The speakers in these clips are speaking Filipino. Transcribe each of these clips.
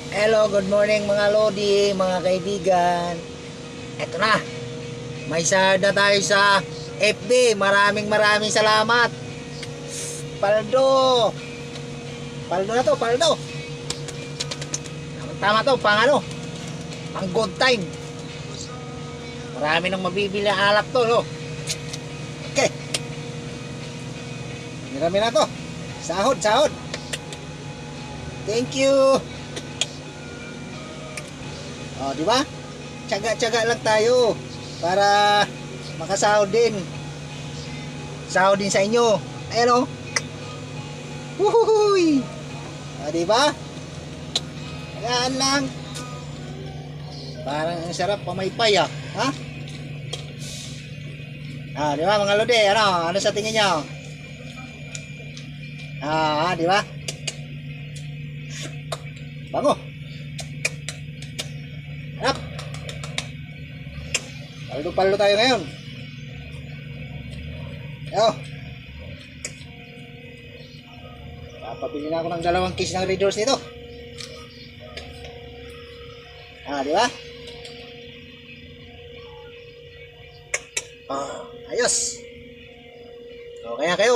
Hello, good morning mga Lodi, mga kaibigan. Eto na, may sarda tayo sa FB. Maraming salamat. Paldo. Paldo na to, paldo. Tama to, pang ano? Pang good time. Marami nang mabibili ang alak to, no? Okay. Marami na to. Sahod. Thank you. Oh, di ba? Tiyaga lang tayo para makasahod din. Sahod din sa inyo. Ayan oh. Wuhuy! Ah, di ba? Ayan lang. Parang ang sarap pamaypay ah. Ha? Ah, di ba mga lode? Ano sa tingin niyo? Ah, di ba? Bango. Harap. Paldo tayo ngayon. Ayo. Papabili na ako ng 2 case ng Red Horse nito. Ah, di ba? Ah, ayos. O, kaya kayo,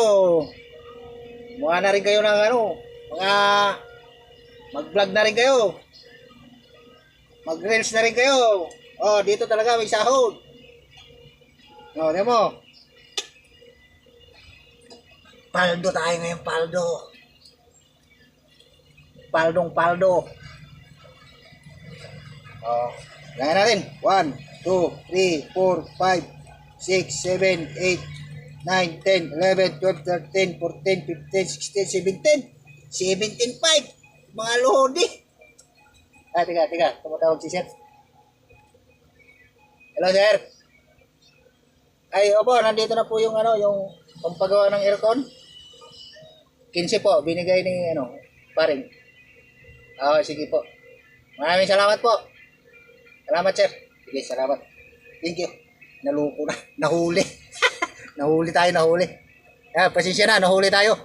mukha na rin kayo ng ano, mga mag-vlog na rin kayo. Mag-reels na rin kayo. Oh, dito talaga may sahod. Oh, di mo. Paldo tayo ngayon, paldo. Paldo. Oh, gaya natin. 1, 2, 3, 4, 5, 6, 7, 8, 9, 10, 11, 12, 13, 14, 15, 16, 17. 17.5. Mga lodi. Ah, tiga. Tumatawag si sir. Hello, sir. Ay, opo, nandito na po yung ano, yung pampagawa ng aircon. 15 po, binigay ni ano, paring. Ah, sige po. Maraming salamat po. Salamat, sir. Sige, salamat. Thank you. Naluko na. Nahuli. Nahuli tayo. Ah, pasensya na, nahuli tayo.